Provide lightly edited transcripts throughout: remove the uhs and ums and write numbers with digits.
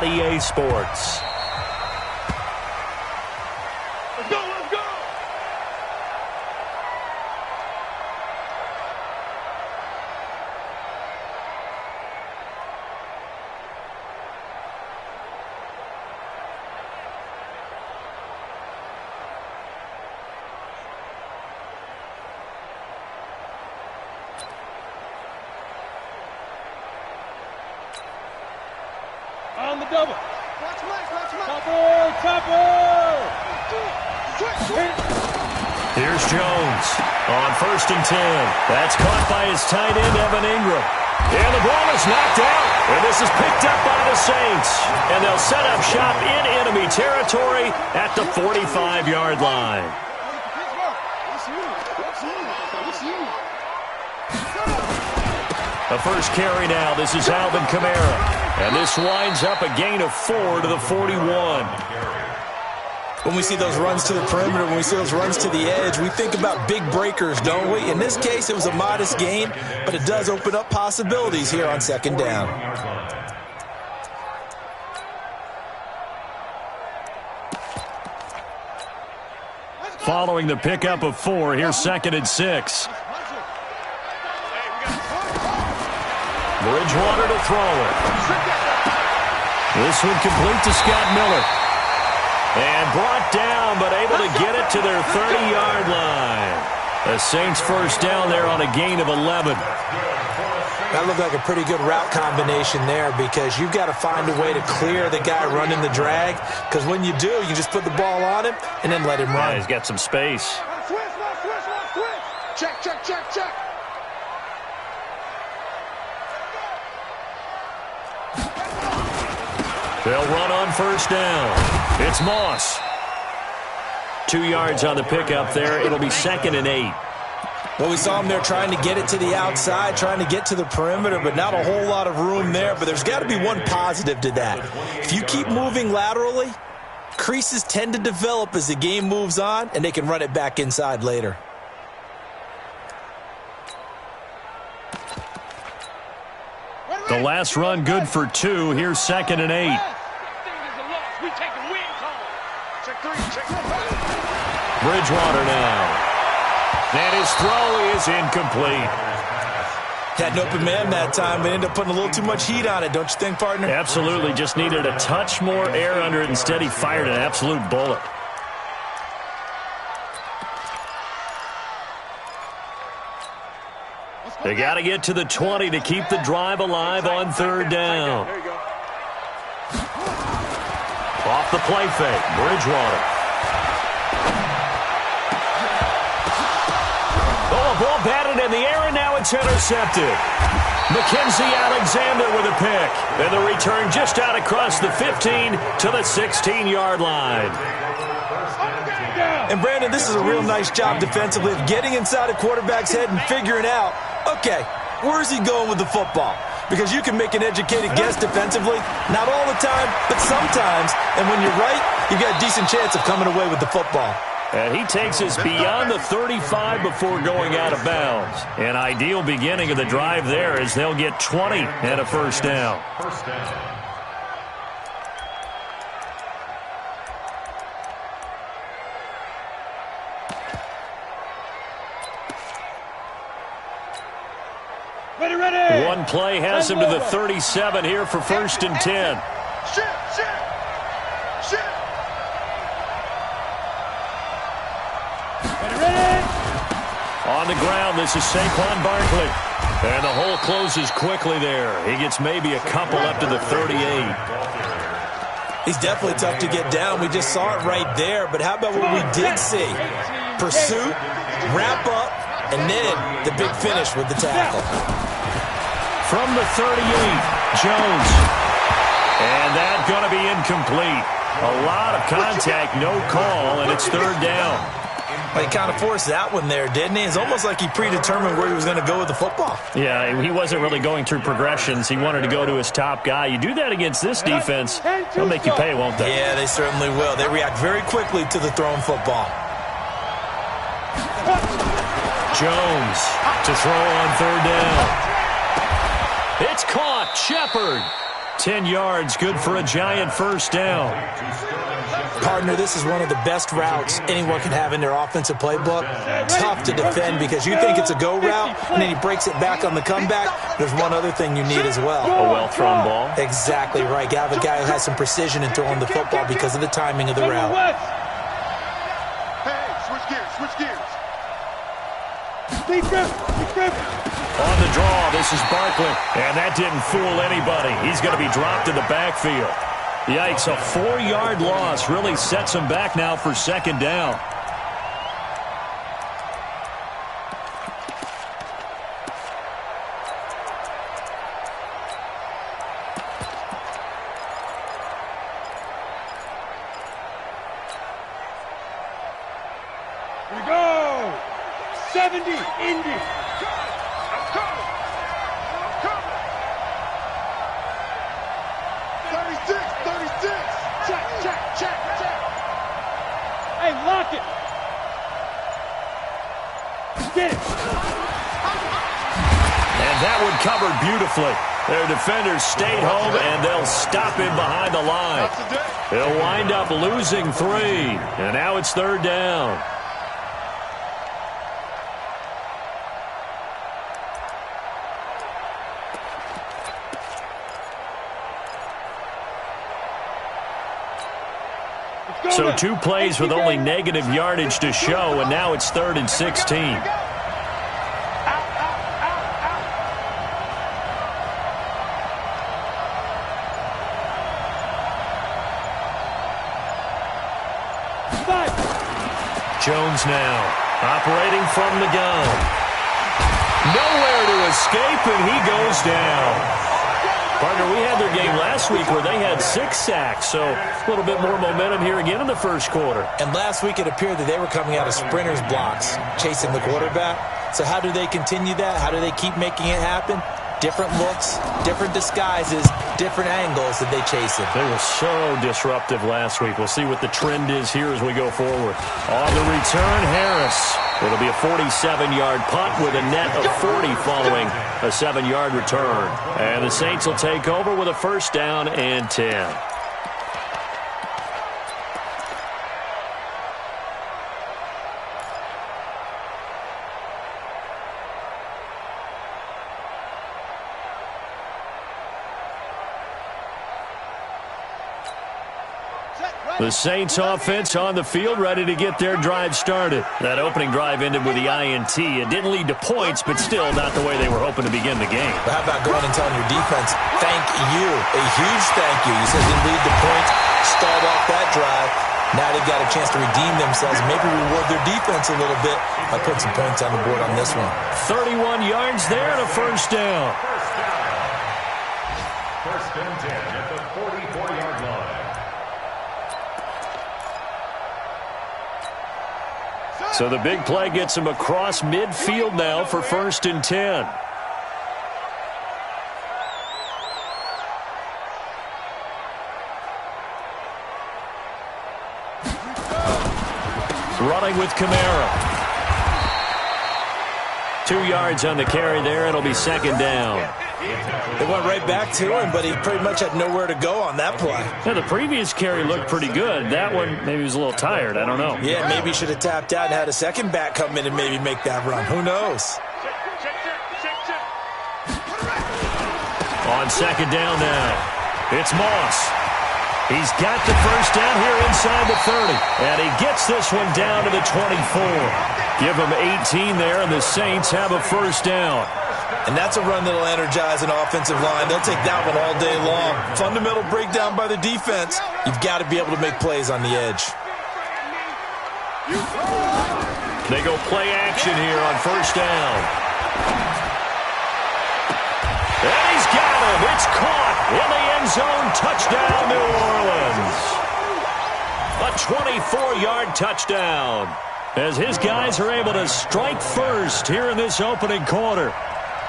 on EA Sports. Let's go, let's go! On the double. Watch Topper! Here's Jones on 1st and 10. That's caught by his tight end, Evan Ingram. And the ball is knocked out. And this is picked up by the Saints. And they'll set up shop in enemy territory at the 45-yard line. The first carry now. This is Alvin Kamara. And this winds up a gain of 4 to the 41. When we see those runs to the perimeter, when we see those runs to the edge, we think about big breakers, don't we? In this case, it was a modest gain, but it does open up possibilities here on 2nd down. Following the pickup of 4, here's 2nd and 6. Bridgewater to throw it. This one complete to Scott Miller. And brought down, but able to get it to their 30-yard line. The Saints first down there on a gain of 11. That looked like a pretty good route combination there because you've got to find a way to clear the guy running the drag, because when you do, you just put the ball on him and then let him run. Yeah, he's got some space. Check. They'll run on 1st down. It's Moss. 2 yards on the pickup there. It'll be 2nd and 8. Well, we saw him there trying to get it to the outside, trying to get to the perimeter, but not a whole lot of room there. But there's got to be one positive to that. If you keep moving laterally, creases tend to develop as the game moves on, and they can run it back inside later. The last run good for 2. Here's 2nd and 8. Bridgewater now. And his throw is incomplete. Had an open man that time, but ended up putting a little too much heat on it, don't you think, partner? Absolutely. Just needed a touch more air under it. Instead, he fired an absolute bullet. They got to get to the 20 to keep the drive alive on 3rd down. Off the play fake, Bridgewater. Oh, a ball batted in the air, and now it's intercepted. Mackenzie Alexander with a pick. And the return just out across the 15 to the 16-yard line. And, Brandon, this is a real nice job defensively of getting inside a quarterback's head and figuring out, okay, where's he going with the football? Because you can make an educated guess defensively, not all the time, but sometimes. And when you're right, you've got a decent chance of coming away with the football. And he takes us beyond the 35 before going out of bounds. An ideal beginning of the drive there as they'll get 20 and a 1st down. Ready. One play has him to the 37 here for 1st and 10. Shit. Ready. On the ground, this is Saquon Barkley. And the hole closes quickly there. He gets maybe a couple up to the 38. He's definitely tough to get down. We just saw it right there. But how about what we did see? Pursuit, wrap up, and then the big finish with the tackle. From the 38, Jones. And that's going to be incomplete. A lot of contact, no call, and it's 3rd down. Well, he kind of forced that one there, didn't he? It's almost like he predetermined where he was going to go with the football. Yeah, he wasn't really going through progressions. He wanted to go to his top guy. You do that against this defense, they'll make you pay, won't they? Yeah, they certainly will. They react very quickly to the thrown football. Jones to throw on 3rd down. It's caught. Shepard 10 yards, good for a giant first down. Partner, this is one of the best routes anyone can have in their offensive playbook. Tough to defend because you think it's a go route, and then he breaks it back on the comeback. There's one other thing you need as well. A well-thrown ball. Exactly right. You have a guy who has some precision in throwing the football because of the timing of the route. Hey, switch gears. Defense. On the draw, this is Barkley, and that didn't fool anybody. He's going to be dropped in the backfield. Yikes, a 4-yard loss really sets him back now for second down. Here we go. 70, Indy. Hey, lock it. Get it. And that one covered beautifully. Their defenders stayed home, and they'll stop him behind the line. He'll wind up losing 3, and now it's third down. So 2 plays with only negative yardage to show, and now it's 3rd and 16. Jones now operating from the gun. Nowhere to escape, and he goes down. Partner, we had their game last week where they had 6 sacks, so a little bit more momentum here again in the first quarter. And last week it appeared that they were coming out of sprinters blocks, chasing the quarterback. So how do they continue that? How do they keep making it happen? Different looks, different disguises, different angles that they chase it. They were so disruptive last week. We'll see what the trend is here as we go forward. On the return, Harris. It'll be a 47-yard punt with a net of 40 following a 7-yard return. And the Saints will take over with a first down and 10. The Saints offense on the field, ready to get their drive started. That opening drive ended with the INT. It didn't lead to points, but still not the way they were hoping to begin the game. But how about going and telling your defense, thank you, a huge thank you. You said it didn't lead to points, stalled off that drive. Now they've got a chance to redeem themselves and maybe reward their defense a little bit by putting some points on the board on this one. 31 yards there and a first down. First and 10 at the 44-yard line. So the big play gets him across midfield now for first and 10. Running with Kamara. 2 yards on the carry there. It'll be second down. They went right back to him, but he pretty much had nowhere to go on that play. Yeah, the previous carry looked pretty good. That one, maybe he was a little tired. I don't know. Yeah, maybe he should have tapped out and had a second back come in and maybe make that run. Who knows? On second down now, it's Moss. He's got the first down here inside the 30, and he gets this one down to the 24. Give him 18 there, and the Saints have a first down. And that's a run that'll energize an offensive line. They'll take that one all day long. Fundamental breakdown by the defense. You've got to be able to make plays on the edge. They go play action here on first down. And he's got him. It's caught in the end zone. Touchdown, New Orleans. A 24-yard touchdown as his guys are able to strike first here in this opening quarter.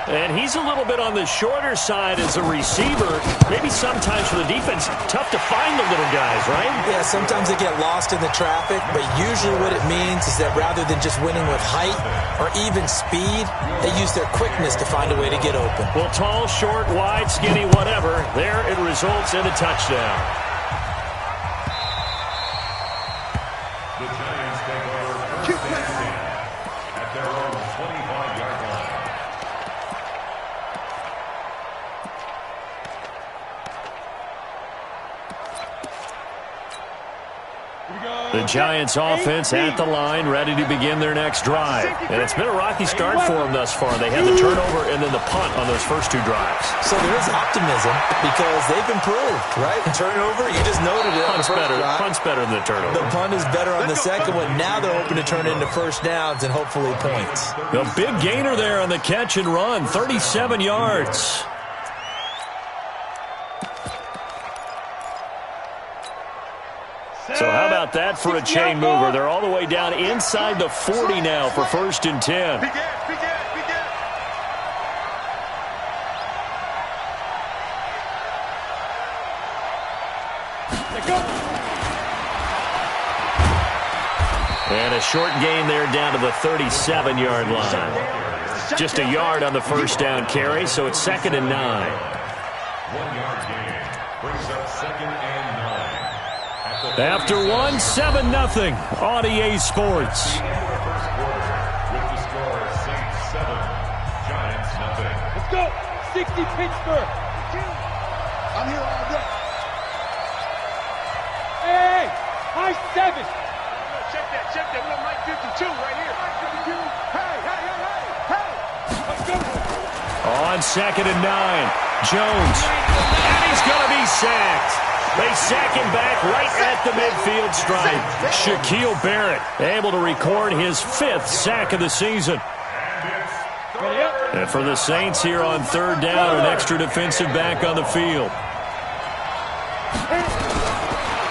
And he's a little bit on the shorter side as a receiver. Maybe sometimes for the defense, tough to find the little guys, right? Yeah, sometimes they get lost in the traffic, but usually what it means is that rather than just winning with height or even speed, they use their quickness to find a way to get open. Well, tall, short, wide, skinny, whatever, there it results in a touchdown. The Giants take over first and 10 at their own 25-yard line. The Giants offense at the line, ready to begin their next drive. And it's been a rocky start for them thus far. They had the turnover and then the punt on those first two drives. So there is optimism because they've improved, right? Turnover, you just noted it. Punt's better than the turnover. The punt is better on the second one. Now they're hoping to turn it into first downs and hopefully points. The big gainer there on the catch and run, 37 yards. So how about that for a chain mover? They're all the way down inside the 40 now for first and 10. And a short gain there down to the 37-yard line. Just a yard on the first down carry, so it's 2nd and 9. 1 yard gain brings up 2nd and 9. After 1, 7-0 on EA Sports. First quarter with the score Saints 7, Giants 0. Let's go. 60 Pittsburgh. I'm here all day. Hey, high 7. Check that. We're on Mike 52 right here. Hey. Let's go. On 2nd and 9, Jones. And he's going to be sacked. They sack him back right at the midfield stripe. Shaquille Barrett able to record his 5th sack of the season. And for the Saints here on 3rd down, an extra defensive back on the field.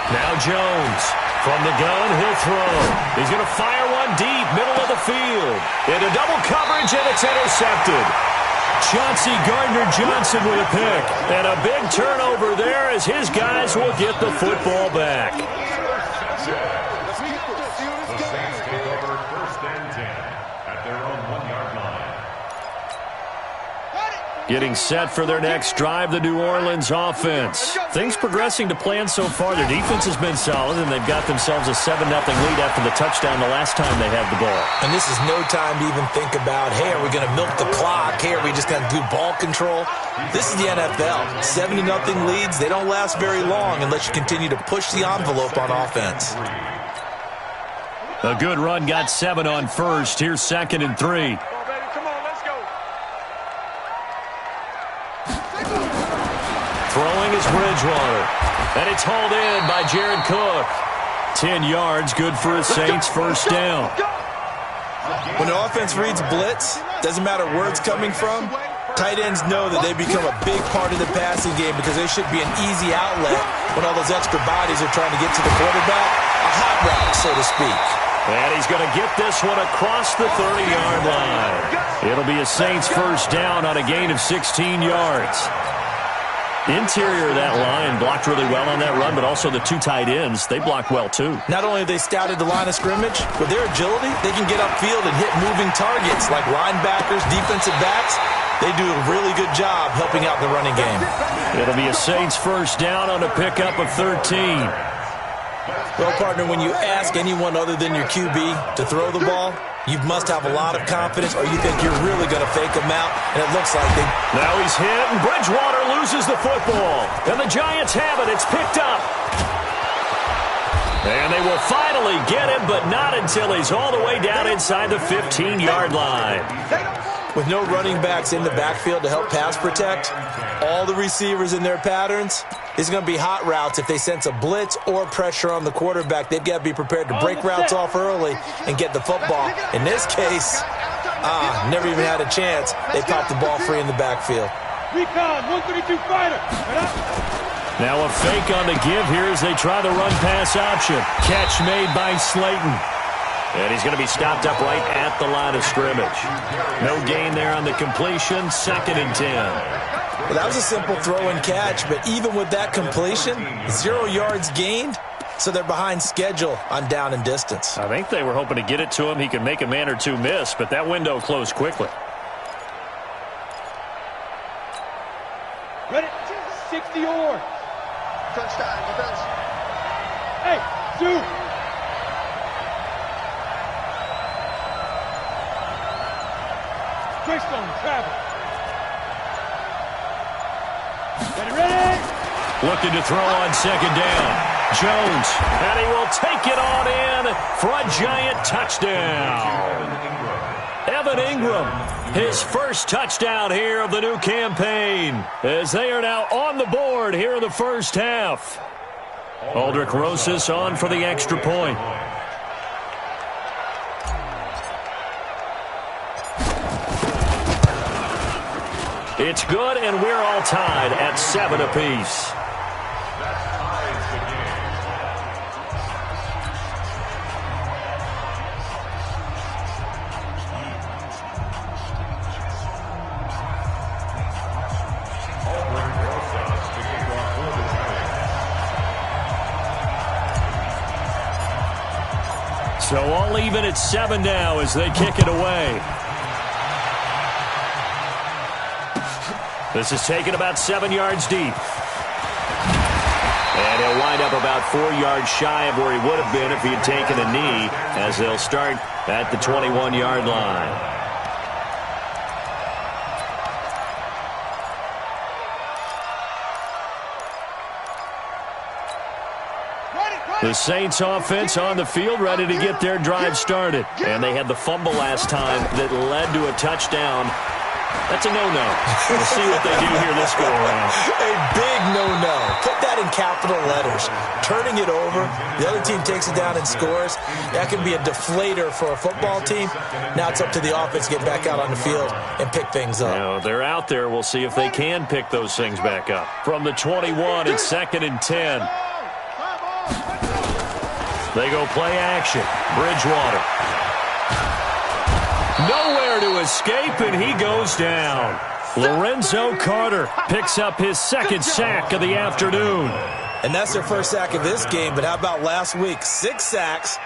Now Jones. From the gun, he'll throw. He's going to fire one deep, middle of the field. Into double coverage, and it's intercepted. Chauncey Gardner-Johnson with a pick. And a big turnover there as his guys will get the football back. The Saints take over first and 10 at their own 1 yard line. Getting set for their next drive, the New Orleans offense. Things progressing to plan so far. Their defense has been solid, and they've got themselves a 7-0 lead after the touchdown the last time they had the ball. And this is no time to even think about, hey, are we going to milk the clock? Hey, are we just going to do ball control? This is the NFL. 7-0 leads, they don't last very long unless you continue to push the envelope on offense. A good run got 7 on first. Here's 2nd and 3. Throwing is Bridgewater. And it's hauled in by Jared Cook. 10 yards, good for a Saints first down. When the offense reads blitz, doesn't matter where it's coming from, tight ends know that they become a big part of the passing game because they should be an easy outlet when all those extra bodies are trying to get to the quarterback. A hot route, so to speak. And he's going to get this one across the 30-yard line. It'll be a Saints first down on a gain of 16 yards. Interior of that line blocked really well on that run, but also the 2 tight ends, they blocked well too. Not only have they scouted the line of scrimmage, with their agility, they can get upfield and hit moving targets like linebackers, defensive backs. They do a really good job helping out the running game. It'll be a Saints first down on a pickup of 13. Well, partner, when you ask anyone other than your QB to throw the ball, you must have a lot of confidence or you think you're really going to fake them out, and it looks like they... Now he's hit, and Bridgewater loses the football. And the Giants have it. It's picked up. And they will finally get him, but not until he's all the way down inside the 15-yard line. With no running backs in the backfield to help pass protect, all the receivers in their patterns, it's going to be hot routes if they sense a blitz or pressure on the quarterback. They've got to be prepared to break routes off early and get the football. In this case, never even had a chance. They popped the ball free in the backfield. Recon, 132 fighter. Now a fake on the give here as they try the run-pass option. Catch made by Slayton. And he's going to be stopped up right at the line of scrimmage. No gain there on the completion. 2nd and 10. Well, that was a simple throw and catch, but even with that completion, 0 yards gained, so they're behind schedule on down and distance. I think they were hoping to get it to him. He could make a man or two miss, but that window closed quickly. Ready? 60 yards. Touchdown, defense. Hey, Sue. Greystone, travel. Ready? Looking to throw on 2nd down. Jones, and he will take it on in for a giant touchdown. Evan Ingram, his first touchdown here of the new campaign, as they are now on the board here in the first half. Aldrich Rosas on for the extra point. It's good, and we're all tied at 7 apiece. So all even at 7 now as they kick it away. This is taken about 7 yards deep. And he'll wind up about 4 yards shy of where he would have been if he had taken a knee, as they'll start at the 21-yard line. The Saints offense on the field ready to get their drive started. And they had the fumble last time that led to a touchdown. That's a no-no. We'll see what they do here this go-around. A big no-no. Put that in capital letters. Turning it over, the other team takes it down and scores. That can be a deflator for a football team. Now it's up to the offense to get back out on the field and pick things up. You know, they're out there. We'll see if they can pick those things back up. From the 21, it's 2nd and 10. They go play action. Bridgewater. Nowhere to escape, and he goes down. Lorenzo Carter picks up his 2nd sack of the afternoon. And that's their first sack of this game, but how about last week? 6 sacks,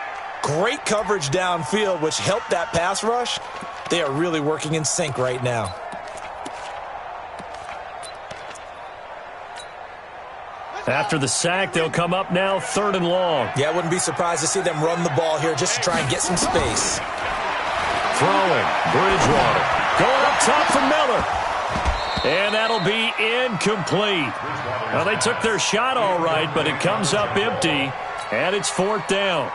great coverage downfield, which helped that pass rush. They are really working in sync right now. After the sack, they'll come up now 3rd and long. Yeah, I wouldn't be surprised to see them run the ball here just to try and get some space. Throwing, Bridgewater. Going up top for Miller. And that'll be incomplete. Well, they took their shot all right, but it comes up empty, and it's 4th down.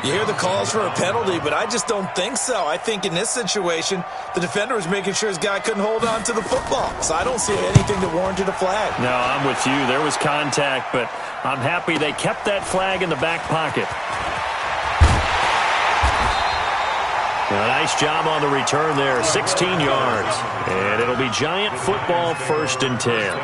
You hear the calls for a penalty, but I just don't think so. I think in this situation, the defender was making sure his guy couldn't hold on to the football. So I don't see anything that warranted a flag. No, I'm with you. There was contact, but I'm happy they kept that flag in the back pocket. A nice job on the return there, 16 yards. And it'll be Giant football 1st and 10.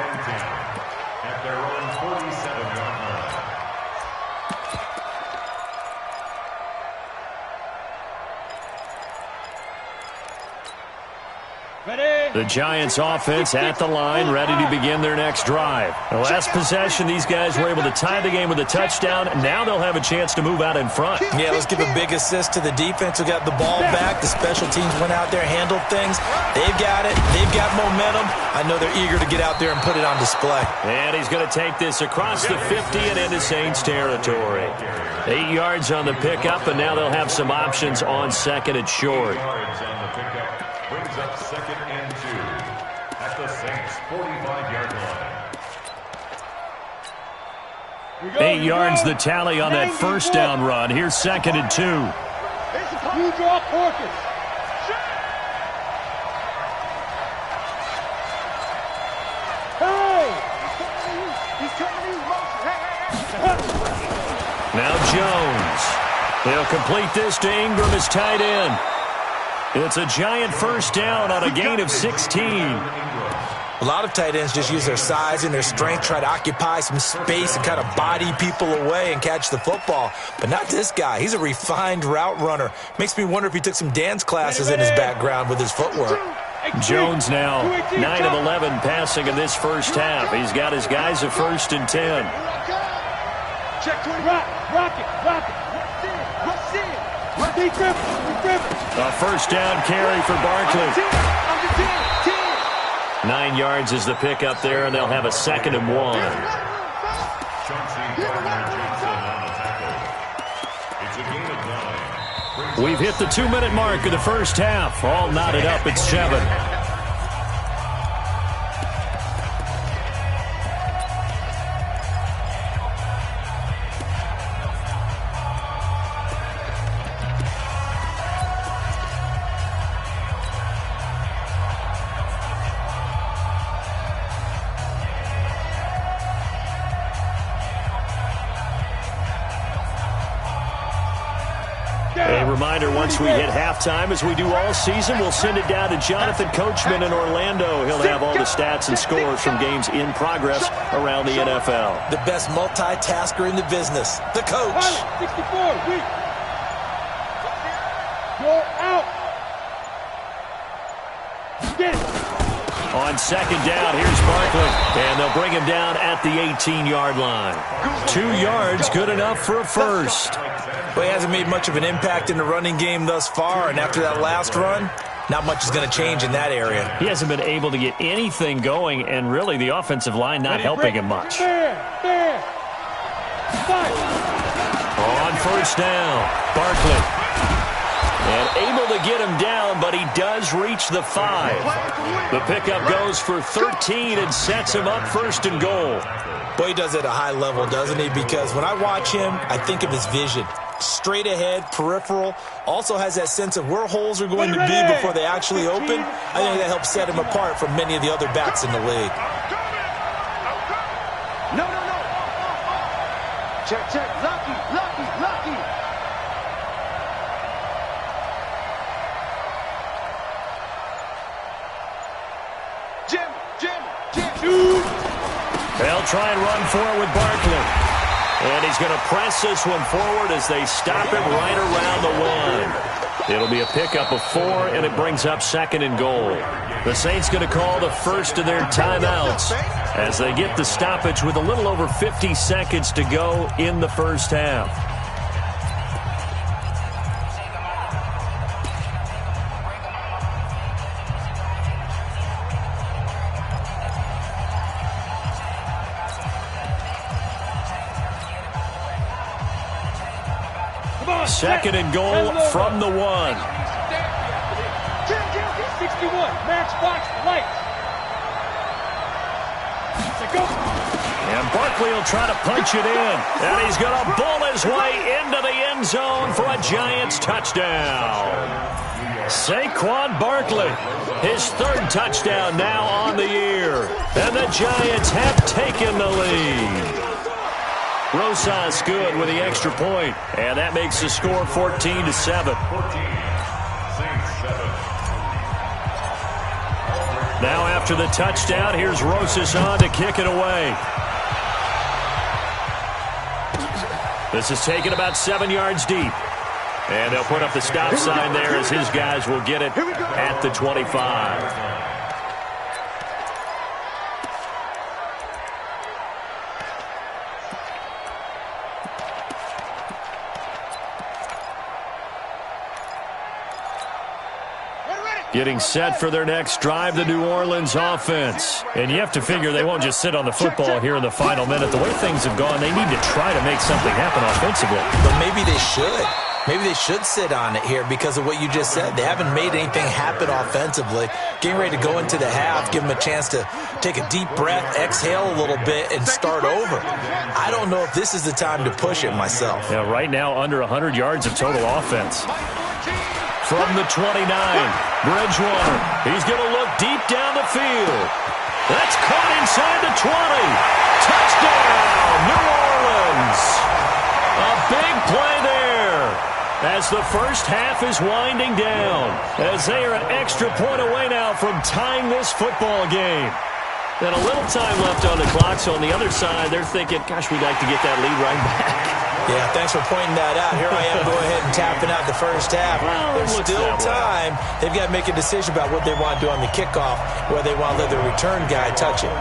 The Giants offense at the line, ready to begin their next drive. The last possession, these guys were able to tie the game with a touchdown. Now they'll have a chance to move out in front. Yeah, let's give a big assist to the defense who got the ball back. The special teams went out there, handled things. They've got it. They've got momentum. I know they're eager to get out there and put it on display. And he's going to take this across the 50 and into Saints territory. 8 yards on the pickup, and now they'll have some options on 2nd and short. Brings up 2nd and 2 at the Saints 45-yard line. 8 yards the tally on that first down run. Here's 2nd and 2. You draw Porkins. Now Jones. He'll complete this to Ingram as tight end. It's a Giant first down on a gain of 16. A lot of tight ends just use their size and their strength, try to occupy some space and kind of body people away and catch the football. But not this guy. He's a refined route runner. Makes me wonder if he took some dance classes in his background with his footwork. Jones now 9 of 11 passing in this first half. He's got his guys at 1st and 10. Check 20. Rock it. A first down carry for Barkley. 9 yards is the pickup there, and they'll have a 2nd and 1. We've hit the 2-minute mark of the first half. All knotted up at 7. A reminder, once we hit halftime, as we do all season, we'll send it down to Jonathan Coachman in Orlando. He'll have all the stats and scores from games in progress around the NFL. The best multitasker in the business, the coach. 64, weak. You're out. Get it. On 2nd down, here's Barkley, and they'll bring him down at the 18-yard line. 2 yards, good enough for a first. Well, he hasn't made much of an impact in the running game thus far, and after that last run, not much is going to change in that area. He hasn't been able to get anything going, and really the offensive line not helping him much. Fair. On 1st down, Barkley. And able to get him down, but he does reach the 5. The pickup goes for 13 and sets him up 1st and goal. Boy, he does it at a high level, doesn't he? Because when I watch him, I think of his vision. Straight ahead, peripheral, also has that sense of where holes are going to be before they actually open. I think that helps set him apart from many of the other backs in the league. No. Check. Lucky. Jim. They'll try and run for it with Barkley. And he's going to press this one forward as they stop him right around the 1. It'll be a pickup of 4, and it brings up 2nd and goal. The Saints going to call the first of their timeouts as they get the stoppage with a little over 50 seconds to go in the first half. Second and goal from the 1. 61, matchbox lights. And Barkley will try to punch it in. And he's going to bull his way into the end zone for a Giants touchdown. Saquon Barkley, his 3rd touchdown now on the year. And the Giants have taken the lead. Rosas good with the extra point, and that makes the score 14-7. Now after the touchdown, here's Rosas on to kick it away. This is taken about 7 yards deep. And they'll put up the stop sign there as his guys will get it at the 25. Getting set for their next drive, the New Orleans offense. And you have to figure they won't just sit on the football here in the final minute. The way things have gone, they need to try to make something happen offensively. But maybe they should. Maybe they should sit on it here because of what you just said. They haven't made anything happen offensively. Getting ready to go into the half, give them a chance to take a deep breath, exhale a little bit, and start over. I don't know if this is the time to push it myself. Yeah, right now under 100 yards of total offense. From the 29, Bridgewater. He's going to look deep down the field. That's caught inside the 20. Touchdown, New Orleans. A big play there as the first half is winding down, as they are an extra point away now from tying this football game. And a little time left on the clock, so on the other side, they're thinking, gosh, we'd like to get that lead right back. Yeah, thanks for pointing that out. Here I am going ahead and tapping out the first half. Well, there's still time. They've got to make a decision about what they want to do on the kickoff, whether they want to let the return guy touch it.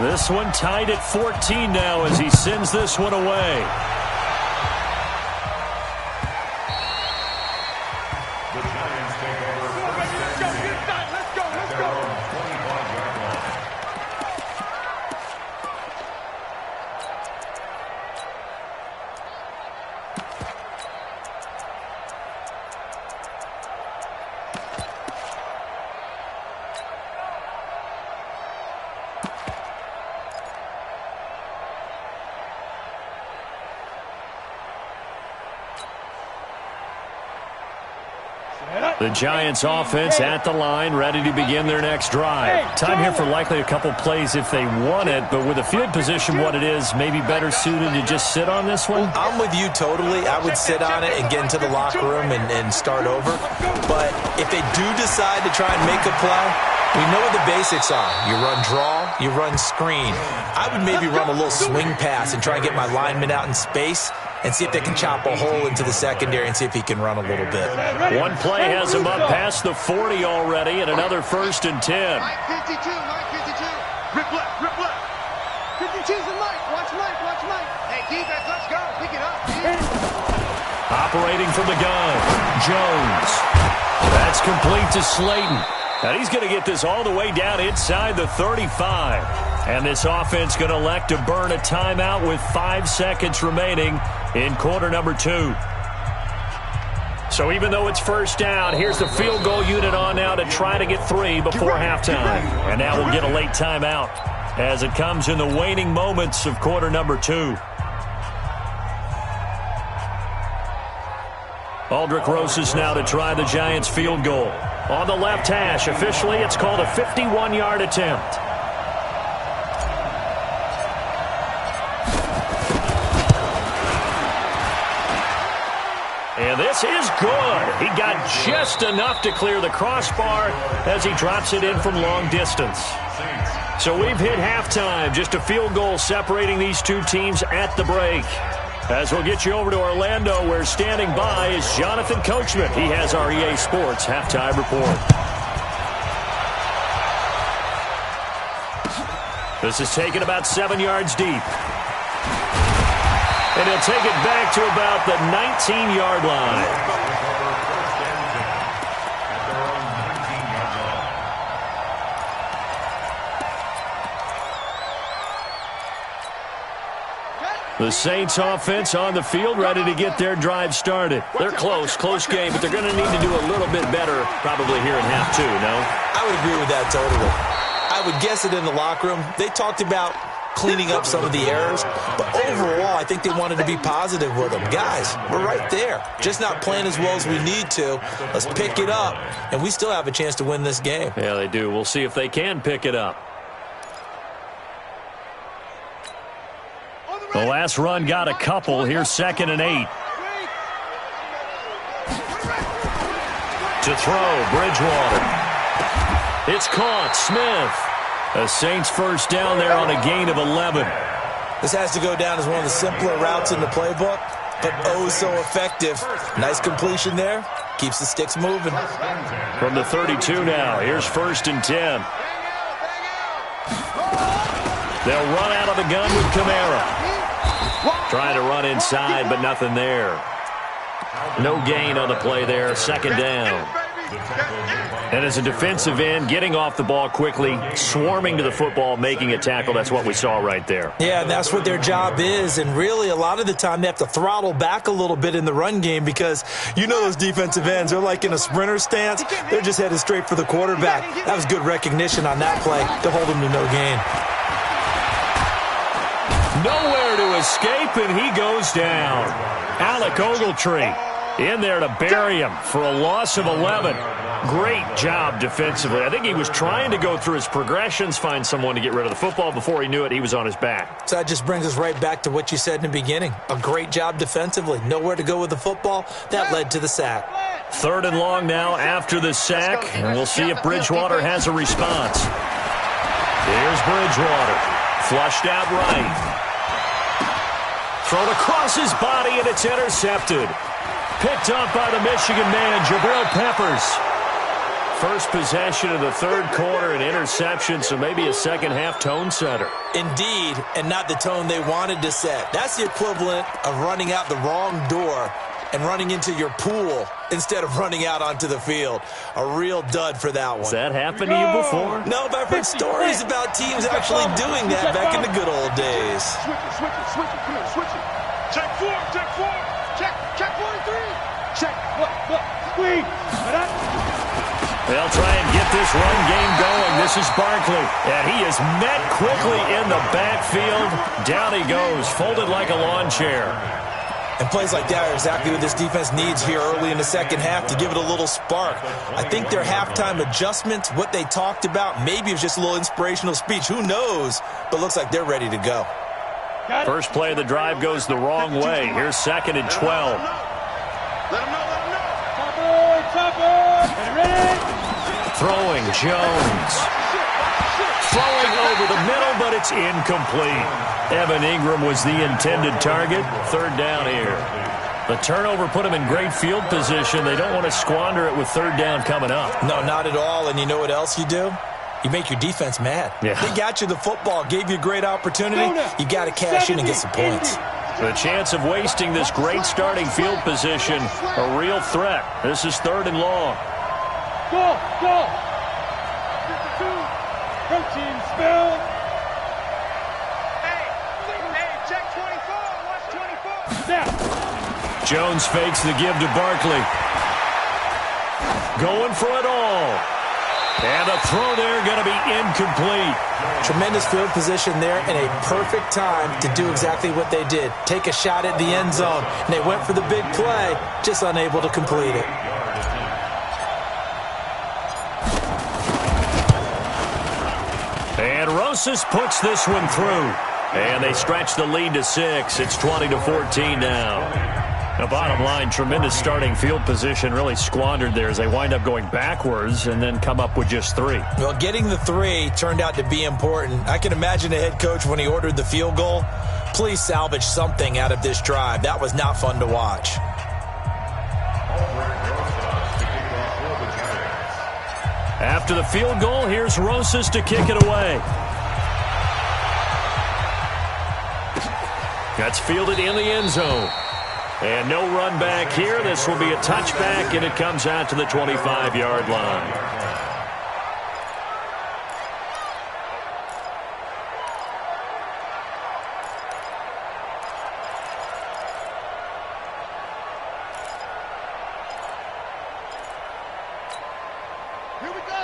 This one tied at 14 now as he sends this one away. The Giants take over first and 10 at their own 25-yard line. The Giants offense at the line, ready to begin their next drive. Time here for likely a couple plays if they want it, but with the field position what it is, maybe better suited to just sit on this one? I'm with you totally. I would sit on it and get into the locker room and start over. But if they do decide to try and make a play, we know what the basics are. You run draw, you run screen. I would maybe run a little swing pass and try and get my lineman out in space and see if they can chop a hole into the secondary and see if he can run a little bit. One play has him up past the 40 already, and another 1st and 10. Mike 52, Mike 52. Rip left, rip left. 52's the Mike. Watch Mike, watch Mike. Hey, defense, let's go. Pick it up, dude. Operating from the gun, Jones. That's complete to Slayton. And he's going to get this all the way down inside the 35. And this offense going to elect to burn a timeout with 5 seconds remaining in quarter number 2. So even though it's first down, here's the field goal unit on now to try to get 3 before halftime. And now we'll get a late timeout as it comes in the waning moments of quarter number 2. Aldrich Rosas now to try the Giants field goal. On the left hash, officially it's called a 51-yard attempt. And this is good. He got just enough to clear the crossbar as he drops it in from long distance. So we've hit halftime. Just a field goal separating these two teams at the break. As we'll get you over to Orlando, where standing by is Jonathan Coachman. He has our EA Sports halftime report. This is taken about 7 yards deep. And he'll take it back to about the 19-yard line. The Saints offense on the field, ready to get their drive started. They're close game, but they're going to need to do a little bit better probably here in half 2, no? I would agree with that totally. I would guess it in the locker room. They talked about cleaning up some of the errors, but overall, I think they wanted to be positive with them. Guys, we're right there. Just not playing as well as we need to. Let's pick it up, and we still have a chance to win this game. Yeah, they do. We'll see if they can pick it up. The last run got a couple. Here's 2nd and 8. To throw, Bridgewater. It's caught, Smith. The Saints first down there on a gain of 11. This has to go down as one of the simpler routes in the playbook, but oh so effective. Nice completion there. Keeps the sticks moving. From the 32 now, here's 1st and 10. They'll run out of the gun with Kamara. Trying to run inside, but nothing there. No gain on the play there. 2nd down. And as a defensive end, getting off the ball quickly, swarming to the football, making a tackle, that's what we saw right there. Yeah, and that's what their job is. And really, a lot of the time, they have to throttle back a little bit in the run game because you know those defensive ends, they're like in a sprinter stance. They're just headed straight for the quarterback. That was good recognition on that play to hold him to no gain. Nowhere to escape, and he goes down. Alec Ogletree in there to bury him for a loss of 11. Great job defensively. I think he was trying to go through his progressions, find someone to get rid of the football. Before he knew it, he was on his back. So that just brings us right back to what you said in the beginning. A great job defensively. Nowhere to go with the football. That led to the sack. 3rd and long now after the sack, and we'll see if Bridgewater has a response. Here's Bridgewater. Flushed out right. Thrown across his body, and it's intercepted. Picked up by the Michigan man, Jabril Peppers. First possession of the third quarter, an interception, so maybe a second-half tone setter. Indeed, and not the tone they wanted to set. That's the equivalent of running out the wrong door and running into your pool instead of running out onto the field. A real dud for that one. Has that happened to you before? No, but I've heard stories about teams actually doing that back in the good old days. Switch it. Come here, switch it. Check 4. Check 43. Check. Look. Squeeze. They'll try and get this run game going. This is Barkley, and he is met quickly in the backfield. Down he goes, folded like a lawn chair. And plays like that are exactly what this defense needs here early in the second half to give it a little spark. I think their halftime adjustments, what they talked about, maybe it was just a little inspirational speech. Who knows? But looks like they're ready to go. First play of the drive goes the wrong way. Here's 2nd and 12. Let him know. Topper. Ready? Throwing Jones. Throwing over the middle, but it's incomplete. Evan Ingram was the intended target. Third down here. The turnover put him in great field position. They don't want to squander it with third down coming up. No, not at all. And you know what else you do? You make your defense mad. Yeah. They got you the football, gave you a great opportunity. You got to cash in and get some points. The chance of wasting this great starting field position, a real threat. This is 3rd and long. Go. 52. Protein spill. Hey, check 24. Watch 24. Now. Jones fakes the give to Barkley. Going for it all. And the throw there going to be incomplete. Tremendous field position there and a perfect time to do exactly what they did. Take a shot at the end zone. And they went for the big play, just unable to complete it. And Rosas puts this one through. And they stretch the lead to 6. It's 20-14 now. The bottom line, tremendous starting field position, really squandered there as they wind up going backwards and then come up with just 3. Well, getting the 3 turned out to be important. I can imagine the head coach when he ordered the field goal. Please salvage something out of this drive. That was not fun to watch. After the field goal, here's Rosas to kick it away. That's fielded in the end zone. And no run back here. This will be a touchback, and it comes out to the 25-yard line.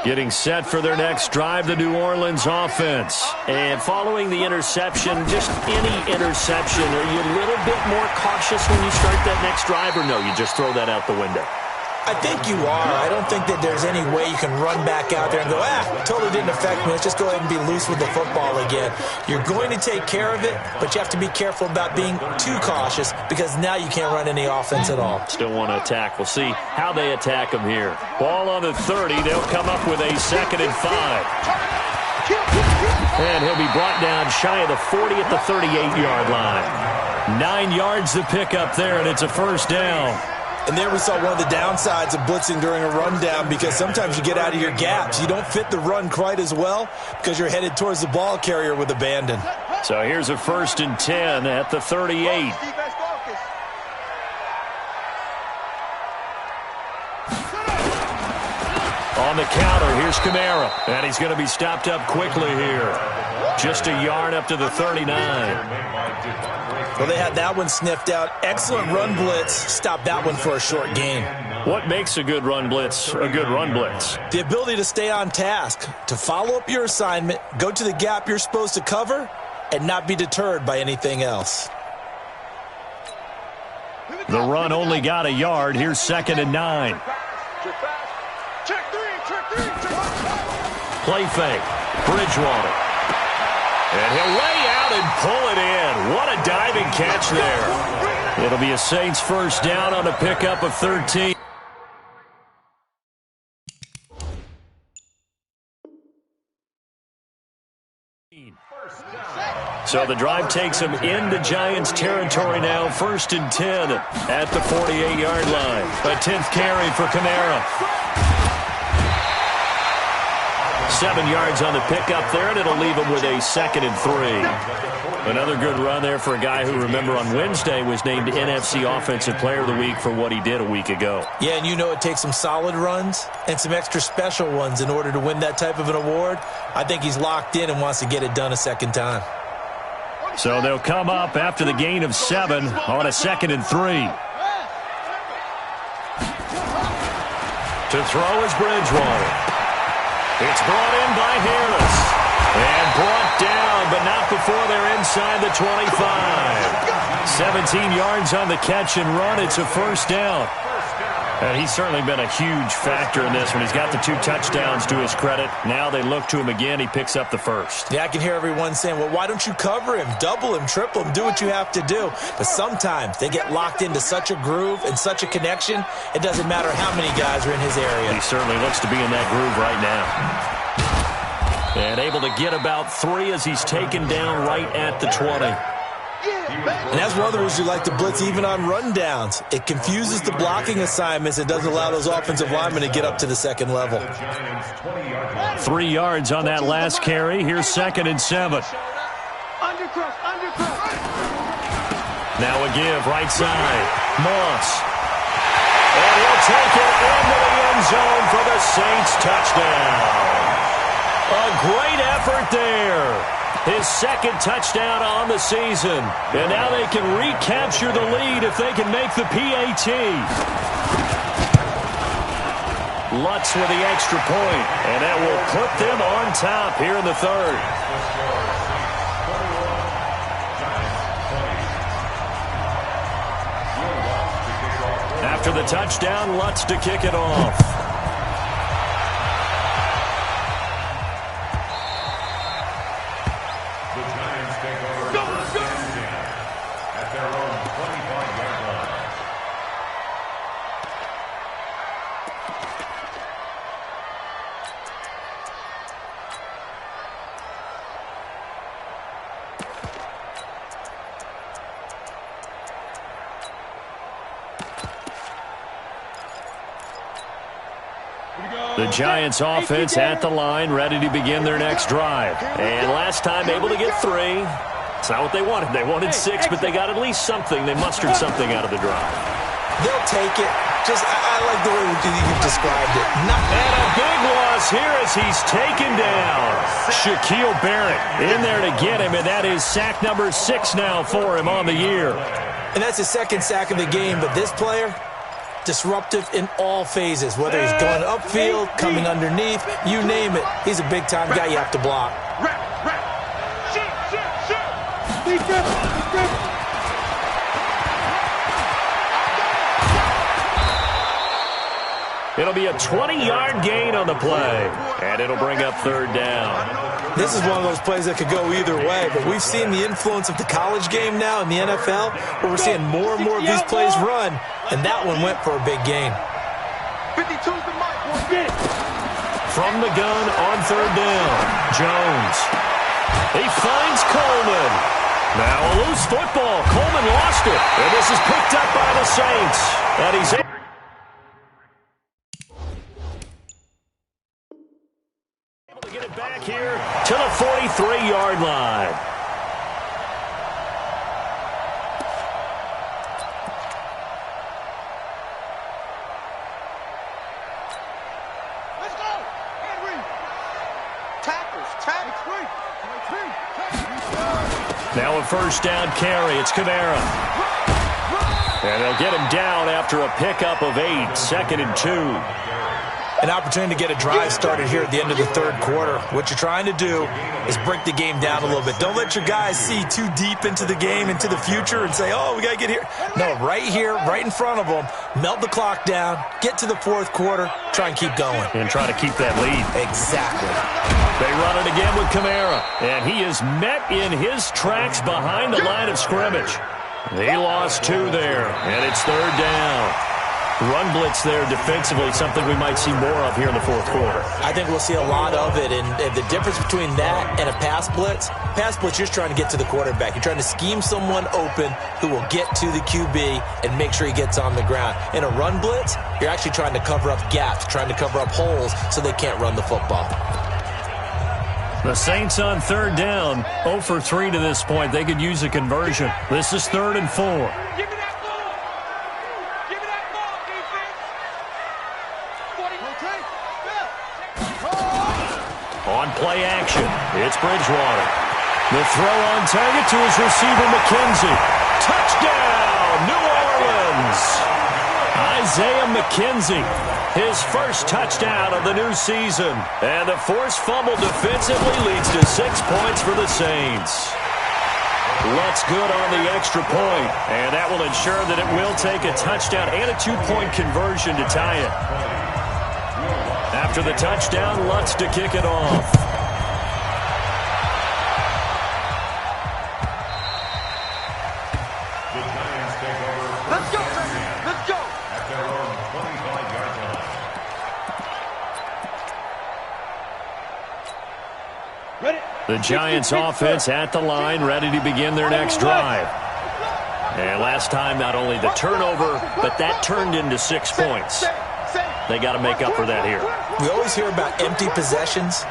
Getting set for their next drive, the New Orleans offense. And following the interception, just any interception, are you a little bit more cautious when you start that next drive, or no, you just throw that out the window? I think you are. I don't think that there's any way you can run back out there and go, totally didn't affect me. Let's just go ahead and be loose with the football again. You're going to take care of it, but you have to be careful about being too cautious because now you can't run any offense at all. Still want to attack. We'll see how they attack them here. Ball on the 30. They'll come up with a 2nd and 5. And he'll be brought down shy of the 40 at the 38-yard line. 9 yards to pick up there, and it's a first down. And there we saw one of the downsides of blitzing during a rundown because sometimes you get out of your gaps. You don't fit the run quite as well because you're headed towards the ball carrier with abandon. So here's a 1st and 10 at the 38. On the counter, here's Kamara. And he's going to be stopped up quickly here. Just a yard up to the 39. Well, they had that one sniffed out. Excellent run blitz. Stopped that one for a short gain. What makes a good run blitz a good run blitz? The ability to stay on task, to follow up your assignment, go to the gap you're supposed to cover, and not be deterred by anything else. The run only got a yard. Here's 2nd and 9. Play fake. Bridgewater. And he'll lay out and pull it in. What a diving catch there. It'll be a Saints first down on a pickup of 13. So the drive takes him into Giants territory now, 1st and 10 at the 48-yard line. A 10th carry for Kamara. 7 yards on the pickup there, and it'll leave him with a 2nd and 3. Another good run there for a guy who, remember, on Wednesday was named NFC Offensive Player of the Week for what he did a week ago. Yeah, and you know it takes some solid runs and some extra special ones in order to win that type of an award. I think he's locked in and wants to get it done a second time. So they'll come up after the gain of 7 on a 2nd and 3. To throw is Bridgewater. It's brought in by Harris. And brought down, but not before they're inside the 25. 17 yards on the catch and run. It's a 1st down. And he's certainly been a huge factor in this one. He's got the 2 touchdowns to his credit. Now they look to him again. He picks up the 1st. Yeah, I can hear everyone saying, well, why don't you cover him, double him, triple him, do what you have to do. But sometimes they get locked into such a groove and such a connection, it doesn't matter how many guys are in his area. He certainly looks to be in that groove right now. And able to get about 3 as he's taken down right at the 20. And that's one of the reasons you like to blitz even on rundowns. It confuses the blocking assignments. It doesn't allow those offensive linemen to get up to the 2nd level. 3 yards on that last carry. Here's 2nd and 7. Now a give, right side. Moss. And he'll take it into the end zone for the Saints touchdown. A great effort there. His 2nd touchdown on the season. And now they can recapture the lead if they can make the PAT. Lutz with the extra point. And that will put them on top here in the 3rd. After the touchdown, Lutz to kick it off. The Giants offense at the line, ready to begin their next drive. And last time able to get 3. It's not what they wanted. They wanted 6, but they got at least something. They mustered something out of the drive. They'll take it. I like the way you've described it. And a big loss here as he's taken down. Shaquille Barrett in there to get him, and that is sack number 6 now for him on the year. And that's his 2nd sack of the game, but this player, disruptive in all phases, whether he's going upfield, coming underneath, you name it. He's a big-time guy you have to block. It'll be a 20-yard gain on the play, and it'll bring up 3rd down. This is one of those plays that could go either way, but we've seen the influence of the college game now in the NFL, where we're seeing more and more of these plays run, and that one went for a big gain. 52's the mark. From the gun on 3rd down, Jones. He finds Coleman. Now a loose football. Coleman lost it, and this is picked up by the Saints. And he's able to get it back here to the 43-yard line. Let's go. Henry. Tackles. Now a 1st down carry. It's Kamara. And they'll get him down after a pickup of 8. 2nd and 2. An opportunity to get a drive started here at the end of the 3rd quarter. What you're trying to do is break the game down a little bit. Don't let your guys see too deep into the game, into the future, and say, oh, we got to get here. No, right here, right in front of them, melt the clock down, get to the 4th quarter, try and keep going. And try to keep that lead. Exactly. They run it again with Kamara. And he is met in his tracks behind the line of scrimmage. He lost 2 there, and it's 3rd down. Run blitz there defensively, something we might see more of here in the fourth quarter. I think we'll see a lot of it, and the difference between that and a pass blitz, you're just trying to get to the quarterback. You're trying to scheme someone open who will get to the QB and make sure he gets on the ground. In a run blitz, you're actually trying to cover up gaps, trying to cover up holes so they can't run the football. The Saints on third down, 0 for 3 to this point. They could use a conversion. This is 3rd and 4. Give me that ball. Give me that ball, defense. 40. On play action, it's Bridgewater. The throw on target to his receiver, McKenzie. Touchdown, New Orleans. Isaiah McKenzie, his first touchdown of the new season. And the forced fumble defensively leads to 6 points for the Saints. Lutz good on the extra point, and that will ensure that it will take a touchdown and a 2-point conversion to tie it. After the touchdown, Lutz to kick it off. Let's go, let's go. At their own 25-yard line. Ready? The Giants offense at the line, ready to begin their next drive. And last time, not only the turnover, but that turned into 6 points. They got to make up for that here. We always hear about empty possessions,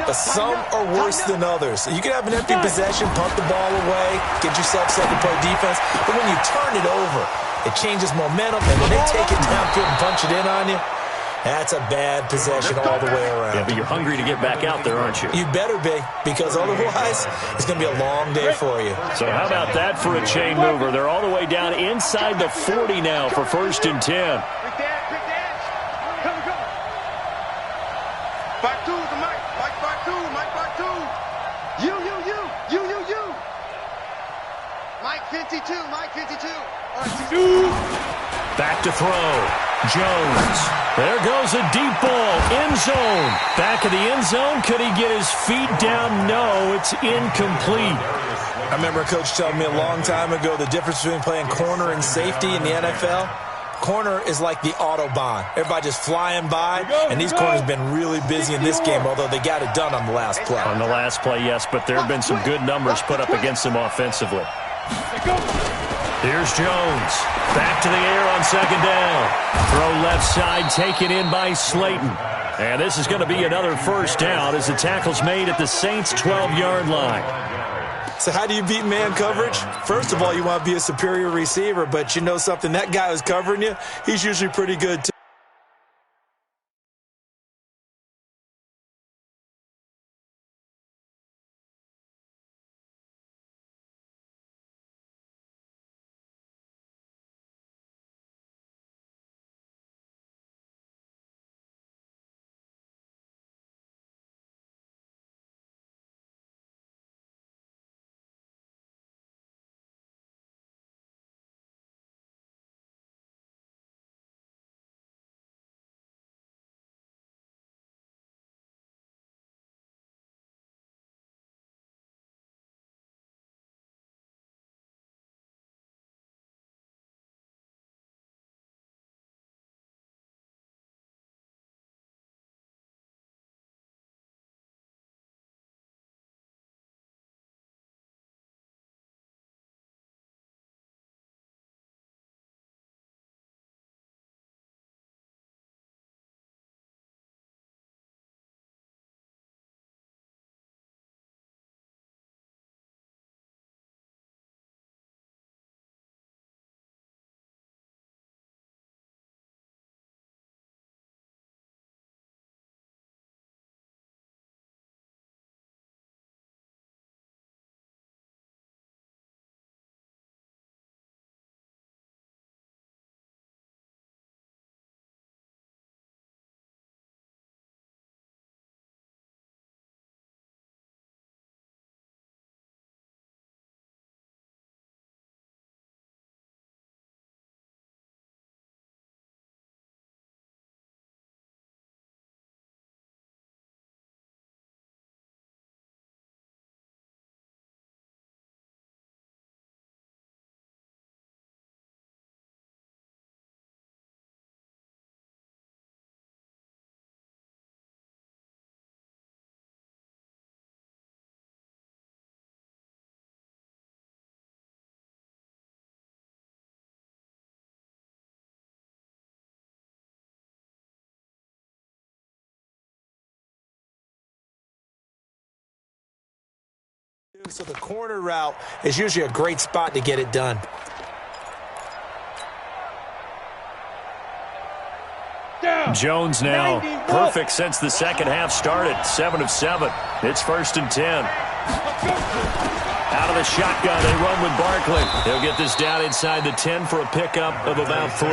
but some are worse than others. You can have an empty possession, punt the ball away, get yourself second-play defense, but when you turn it over, it changes momentum, and when they take it downfield and punch it in on you, that's a bad possession all the way around. Yeah, but you're hungry to get back out there, aren't you? You better be, because otherwise, it's going to be a long day for you. So how about that for a chain mover? They're all the way down inside the 40 now for 1st and 10. Quick dash. Here we go. Back two to Mike. Mike back two. Mike back two. You. Mike 52, Mike 52. Back to throw. Jones. There goes a deep ball. End zone. Back of the end zone. Could he get his feet down? No, it's incomplete. I remember a coach telling me a long time ago the difference between playing corner and safety in the NFL. Corner is like the Autobahn. Everybody just flying by, and these corners have been really busy in this game, although they got it done on the last play. On the last play, yes, but there have been some good numbers put up against them offensively. Here's Jones. Back to the air on 2nd down. Throw left side, taken in by Slayton. And this is going to be another 1st down as the tackle's made at the Saints' 12-yard line. So how do you beat man coverage? First of all, you want to be a superior receiver, but you know something, that guy who's covering you, he's usually pretty good too. So the corner route is usually a great spot to get it done. Jones now perfect since the second half started. 7 of 7. It's 1st and 10. Out of the shotgun, they run with Barkley. He'll get this down inside the 10 for a pickup of about 3.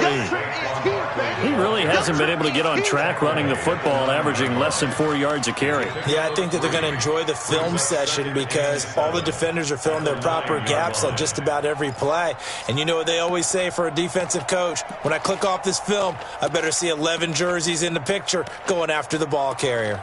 He really hasn't been able to get on track running the football, averaging less than 4 yards a carry. Yeah, I think that they're going to enjoy the film session because all the defenders are filling their proper gaps on just about every play. And you know what they always say for a defensive coach? When I click off this film, I better see 11 jerseys in the picture going after the ball carrier.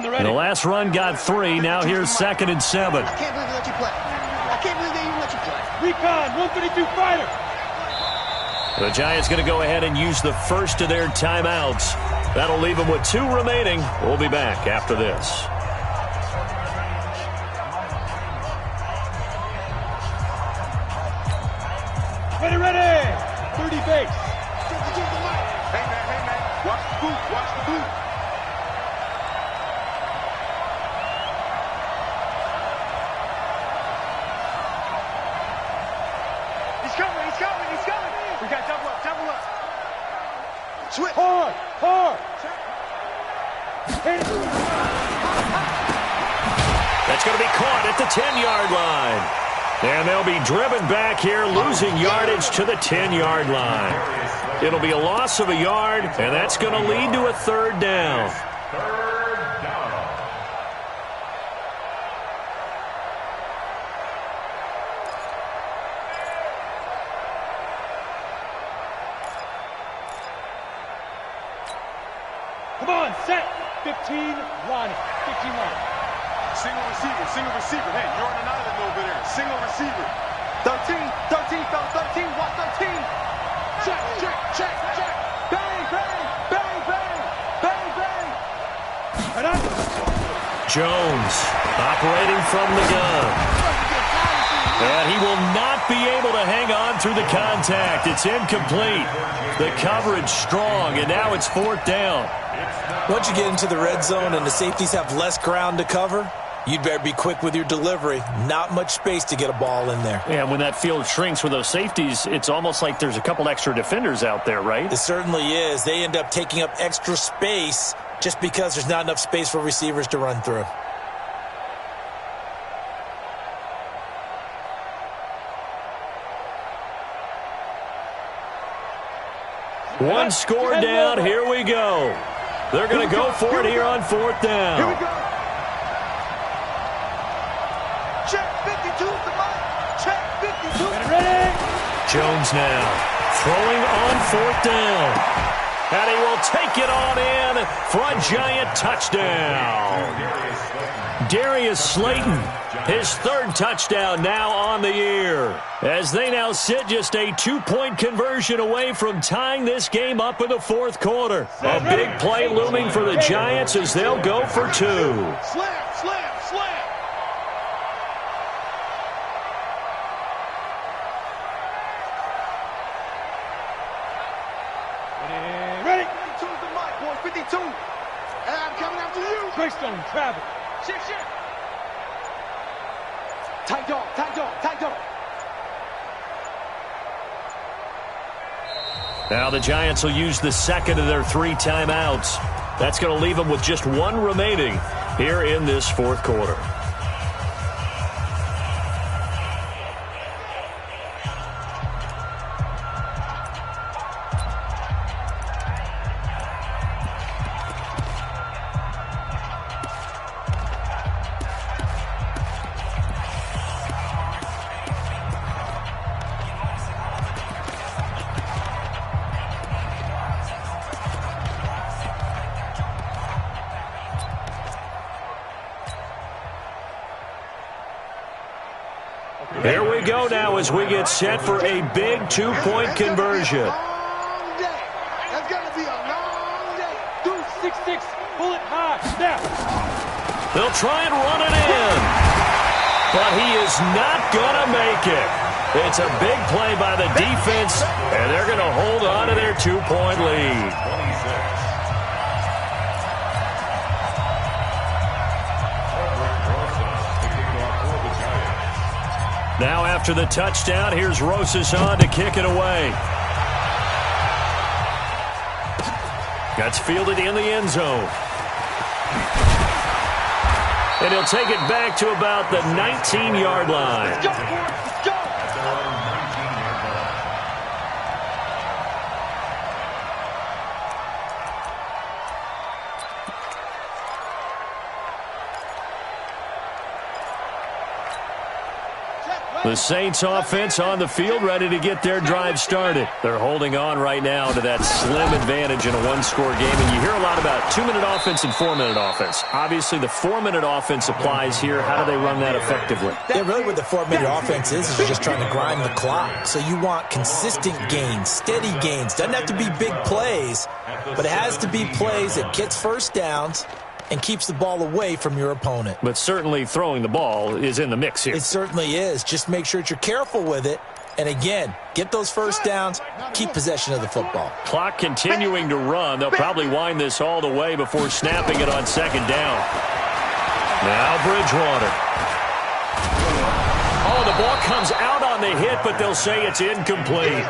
The last run got 3. Now here's 2nd and 7. I can't believe they let you play. I can't believe they even let you play. Recon, 152 fighter. The Giants going to go ahead and use the first of their timeouts. That'll leave them with 2 remaining. We'll be back after this. Ready. 30 base. Hey, man. Watch the boot. Watch the boot. He's coming. We got double up. Switch. Hard. That's going to be caught at the 10-yard line. And they'll be driven back here, losing yardage to the 10-yard line. It'll be a loss of a yard, and that's going to lead to a 3rd down. Come on, set. 15 line. Single receiver. Hey, you're on an island over there. Single receiver. 13. Watch 13. Check. Bang. Right up. Jones operating from the gun. And he will not be able to hang on through the contact. It's incomplete. The coverage strong, and now it's 4th down. Once you get into the red zone and the safeties have less ground to cover, you'd better be quick with your delivery. Not much space to get a ball in there. Yeah, when that field shrinks with those safeties, it's almost like there's a couple extra defenders out there, right? It certainly is. They end up taking up extra space just because there's not enough space for receivers to run through. One score down. Here we go. They're going to go for it here on 4th down. Here we go. Check 52 at the mic. Check 52. Ready. Jones now throwing on 4th down. And he will take it on in for a Giant touchdown. Darius Slayton, his 3rd touchdown now on the year. As they now sit just a 2-point conversion away from tying this game up in the 4th quarter. A big play looming for the Giants as they'll go for 2. Slam. Ready. 52 at the mic, boy. 52. And I'm coming after you. Greystone, travel. Shit. Tight dog. Now the Giants will use the 2nd of their 3 timeouts. That's going to leave them with just 1 remaining here in this 4th quarter. Here we go now as we get set for a big 2-point conversion. That's going to be a long day. Do 6-6 Pull it high. Snap. They'll try and run it in. But he is not going to make it. It's a big play by the defense, and they're going to hold on to their 2-point lead. Now after the touchdown, here's Rosas on to kick it away. That's fielded in the end zone. And he'll take it back to about the 19-yard line. Let's go, boys. Let's go. The Saints offense on the field, ready to get their drive started. They're holding on right now to that slim advantage in a one-score game. And you hear a lot about 2-minute offense and 4-minute offense. Obviously, the 4-minute offense applies here. How do they run that effectively? Yeah, really what the 4-minute offense is you're just trying to grind the clock. So you want consistent gains, steady gains. Doesn't have to be big plays, but it has to be plays that gets first downs and keeps the ball away from your opponent. But certainly throwing the ball is in the mix here. It certainly is. Just make sure that you're careful with it. And again, get those first downs, keep possession of the football. Clock continuing to run. They'll probably wind this all the way before snapping it on second down. Now Bridgewater. Oh, the ball comes out on the hit, but they'll say it's incomplete.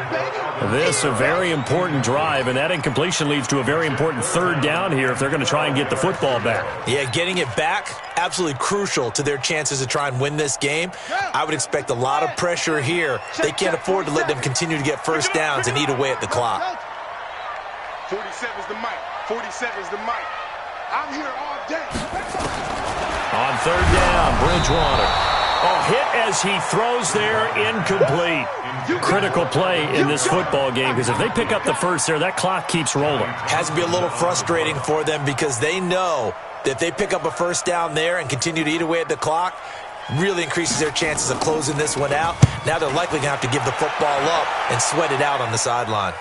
This a very important drive, and that incompletion leads to a very important third down here if they're going to try and get the football back. Yeah, getting it back, absolutely crucial to their chances to try and win this game. I would expect a lot of pressure here. They can't afford to let them continue to get first downs and eat away at the clock. 47's the mic. 47's the mic. I'm here all day. On third down, Bridgewater. Oh, hit as he throws there, incomplete. Critical play in this football game because if they pick up the first there, that clock keeps rolling. Has to be a little frustrating for them because they know that if they pick up a first down there and continue to eat away at the clock, really increases their chances of closing this one out. Now they're likely going to have to give the football up and sweat it out on the sideline.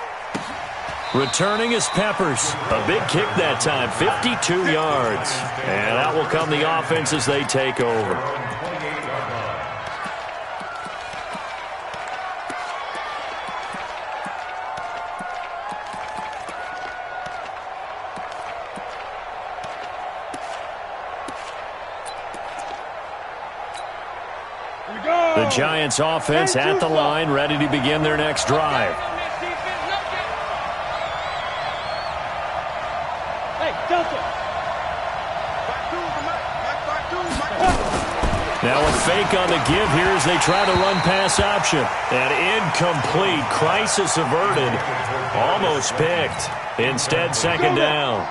Returning is Peppers. A big kick that time, 52 yards. And out will come the offense as they take over. The Giants offense at the line, ready to begin their next drive. Now a fake on the give here as they try to run pass option. And incomplete. Crisis averted. Almost picked. Instead, second down.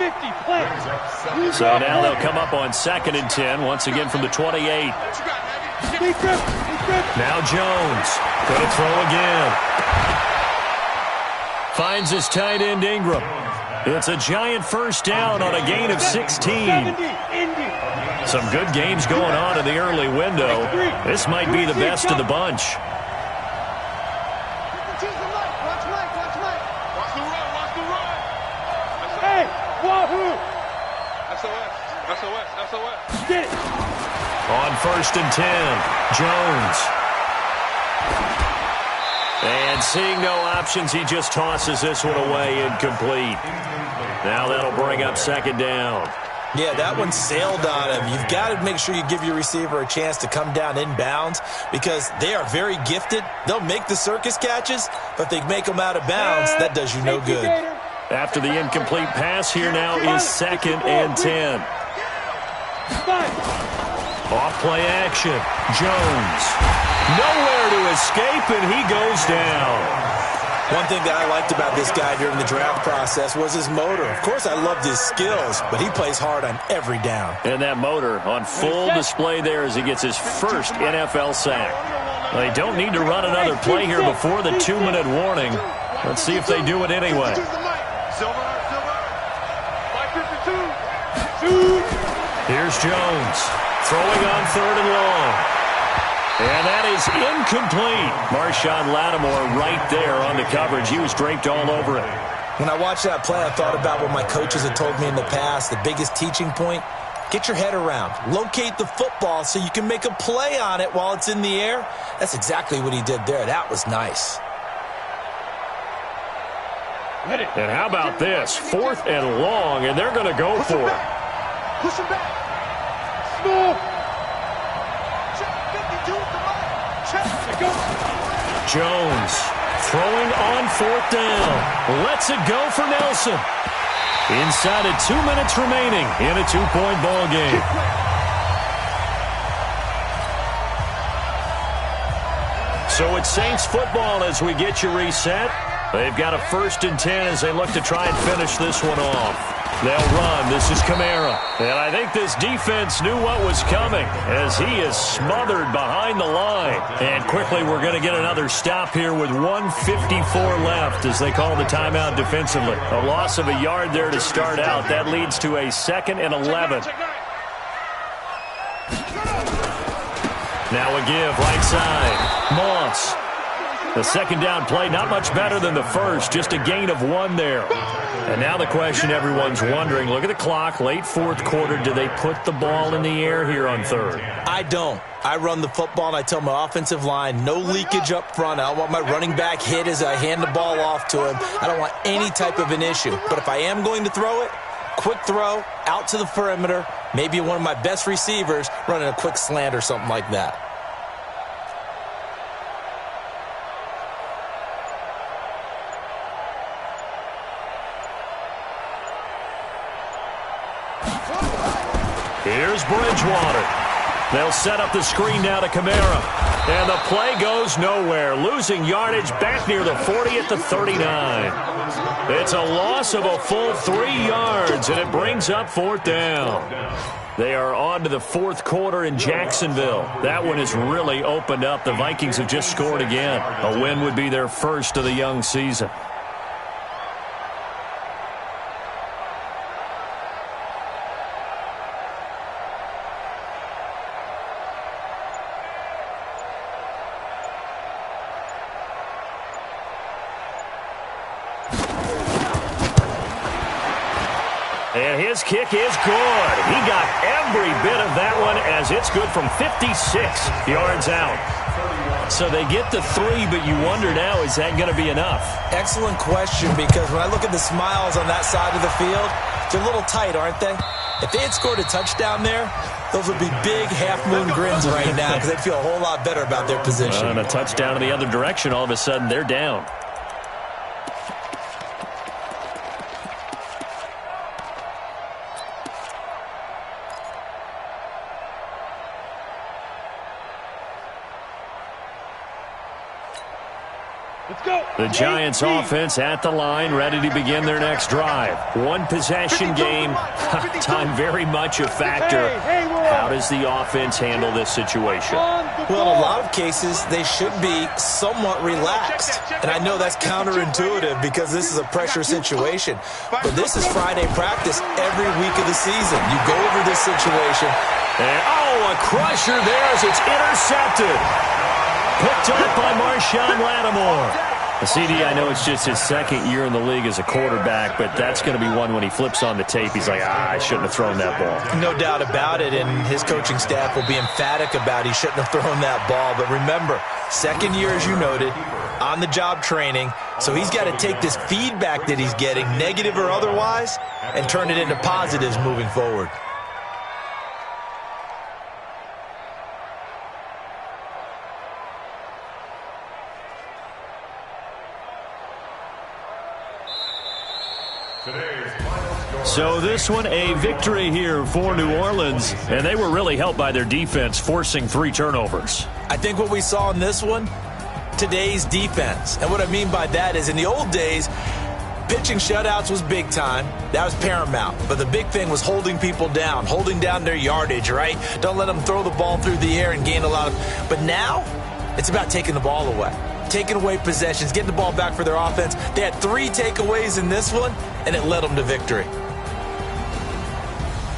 So now they'll come up on 2nd and 10, once again from the 28. Now Jones. Going to throw again. Finds his tight end Ingram. It's a Giant first down on a gain of 16. Some good games going on in the early window. This might be the best of the bunch. Hey, wahoo! SOS. Get it. On 1st and 10, Jones. And seeing no options, he just tosses this one away, incomplete. Now that'll bring up 2nd down. Yeah, that one sailed on him. You've got to make sure you give your receiver a chance to come down inbounds because they are very gifted. They'll make the circus catches, but if they make them out of bounds, that does you no good. After the incomplete pass, here now is 2nd and 10. Off play action. Jones. Nowhere to escape, and he goes down. One thing that I liked about this guy during the draft process was his motor. Of course, I loved his skills, but he plays hard on every down. And that motor on full display there as he gets his first NFL sack. They don't need to run another play here before the 2-minute warning. Let's see if they do it anyway. Here's Jones throwing on 3rd and long. And that is incomplete. Marshawn Lattimore right there on the coverage. He was draped all over it. When I watched that play, I thought about what my coaches had told me in the past. The biggest teaching point, get your head around. Locate the football so you can make a play on it while it's in the air. That's exactly what he did there. That was nice. And how about this? 4th and long, and they're going to go for it. Push him back. Small. Check 52 to right. Check. Go. Jones throwing on 4th down. Lets it go for Nelson. Inside of 2 minutes remaining in a 2-point ball game. So it's Saints football as we get you reset. They've got a 1st and 10 as they look to try and finish this one off. They'll run. This is Kamara. And I think this defense knew what was coming as he is smothered behind the line. And quickly we're going to get another stop here with 1:54 left as they call the timeout defensively. A loss of a yard there to start out. That leads to a 2nd and 11. Now a give right side. Moss. The 2nd down play, not much better than the first, just a gain of 1 there. And now the question everyone's wondering, look at the clock, late 4th quarter, do they put the ball in the air here on 3rd? I don't. I run the football, and I tell my offensive line, no leakage up front. I don't want my running back hit as I hand the ball off to him. I don't want any type of an issue. But if I am going to throw it, quick throw, out to the perimeter, maybe one of my best receivers running a quick slant or something like that. Here's Bridgewater. They'll set up the screen now to Kamara. And the play goes nowhere. Losing yardage back near the 40 at the 39. It's a loss of a full 3 yards, and it brings up 4th down. They are on to the 4th quarter in Jacksonville. That one has really opened up. The Vikings have just scored again. A win would be their first of the young season. And his kick is good. He got every bit of that one as it's good from 56 yards out. So they get the 3, but you wonder now, is that going to be enough? Excellent question, because when I look at the smiles on that side of the field, they're a little tight, aren't they? If they had scored a touchdown there, those would be big half-moon grins right now because they'd feel a whole lot better about their position. And a touchdown in the other direction, all of a sudden they're down. The Giants offense at the line, ready to begin their next drive. 1 possession game. Time very much a factor. How does the offense handle this situation? Well, in a lot of cases, they should be somewhat relaxed. And I know that's counterintuitive because this is a pressure situation. But this is Friday practice every week of the season. You go over this situation. And, a crusher there as it's intercepted. Picked up by Marshawn Lattimore. CD, I know it's just his 2nd year in the league as a quarterback, but that's going to be one when he flips on the tape. He's like, I shouldn't have thrown that ball. No doubt about it, and his coaching staff will be emphatic about he shouldn't have thrown that ball. But remember, 2nd year, as you noted, on-the-job training, so he's got to take this feedback that he's getting, negative or otherwise, and turn it into positives moving forward. So this one, a victory here for New Orleans, and they were really helped by their defense, forcing 3 turnovers. I think what we saw in this one, today's defense. And what I mean by that is in the old days, pitching shutouts was big time. That was paramount. But the big thing was holding people down, holding down their yardage, right? Don't let them throw the ball through the air and gain a lot of... But now, it's about taking the ball away. Taking away possessions, getting the ball back for their offense. They had 3 takeaways in this one, and it led them to victory.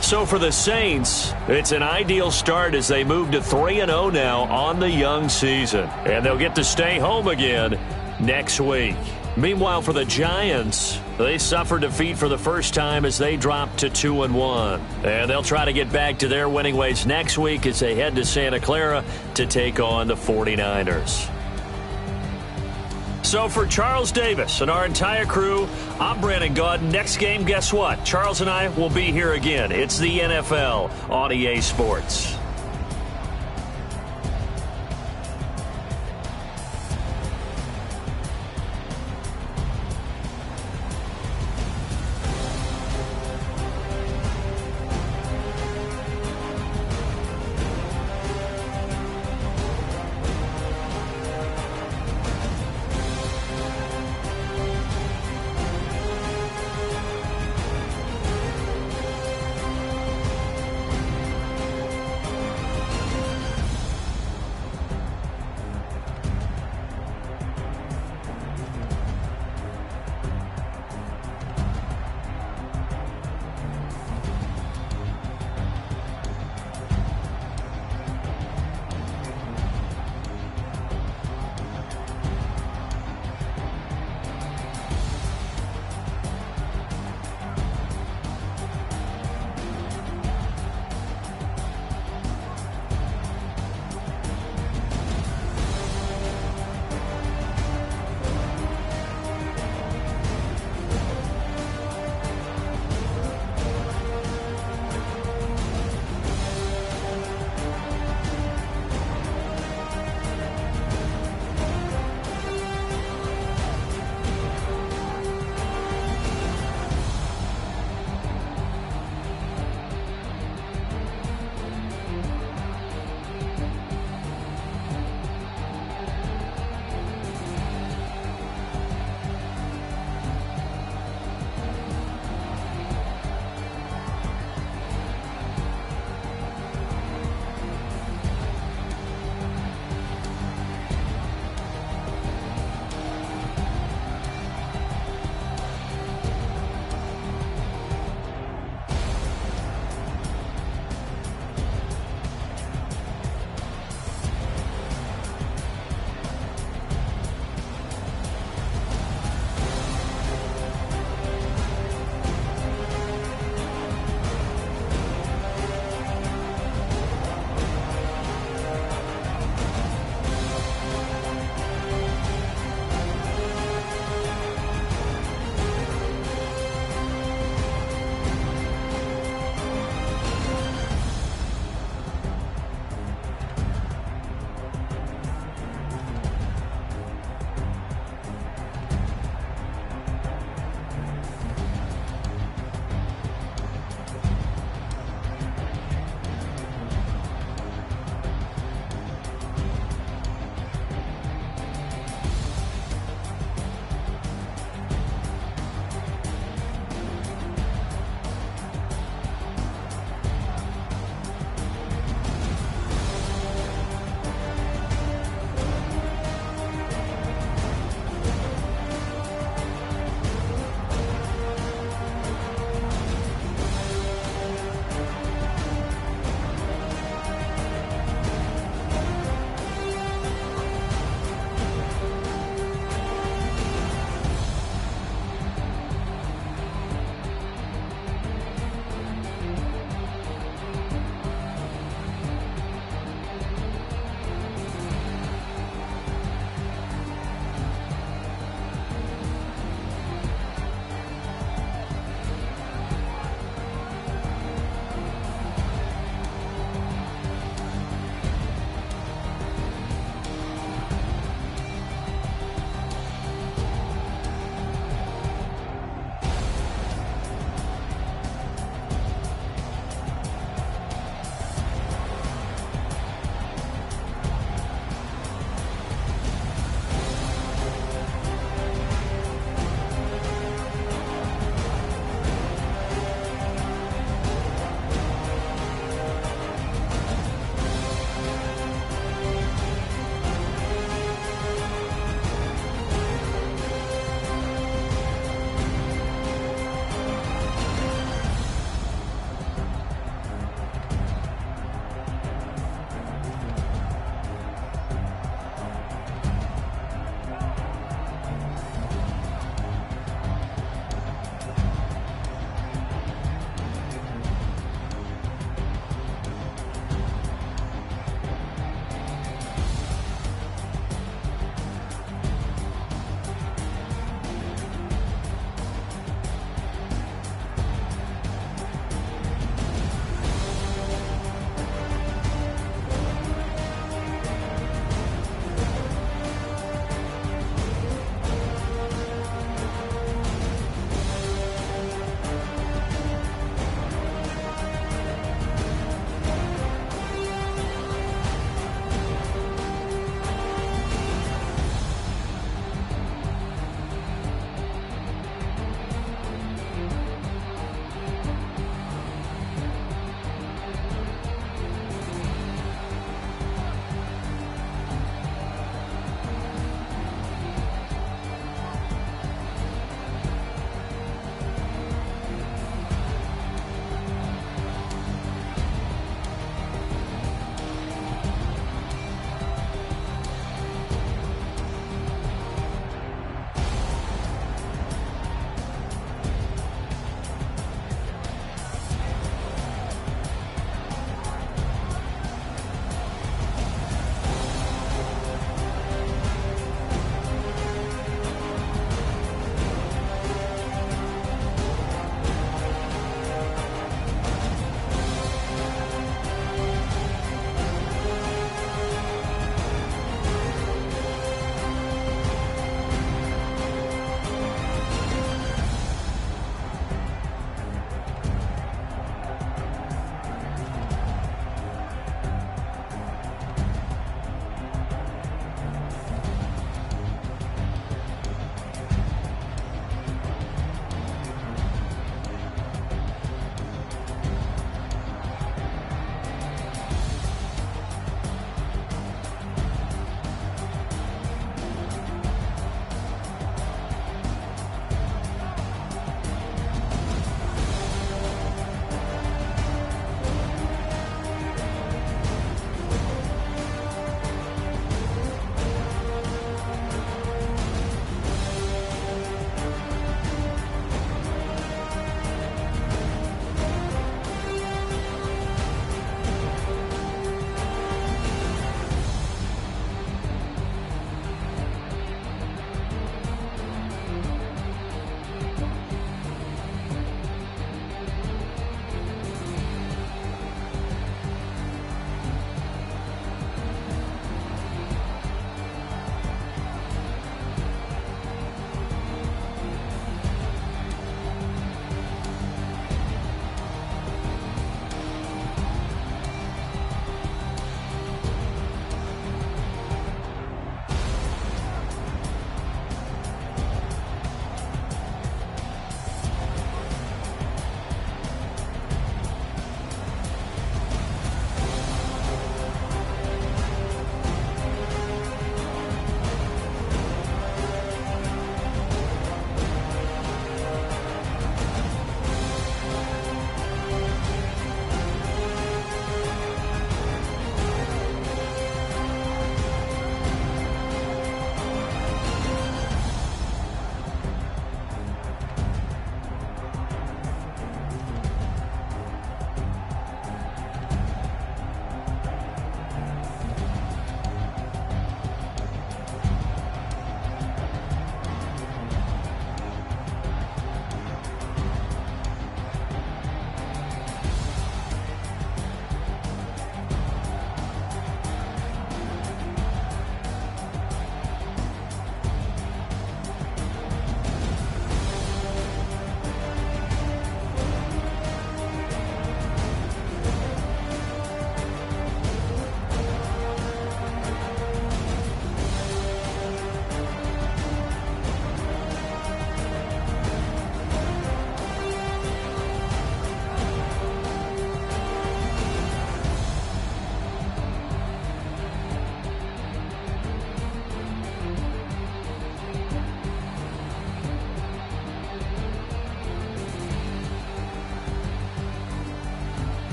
So for the Saints, it's an ideal start as they move to 3-0 now on the young season. And they'll get to stay home again next week. Meanwhile, for the Giants, they suffered defeat for the first time as they dropped to 2-1. And they'll try to get back to their winning ways next week as they head to Santa Clara to take on the 49ers. So for Charles Davis and our entire crew, I'm Brandon Gaud. Next game, guess what? Charles and I will be here again. It's the NFL on EA Sports.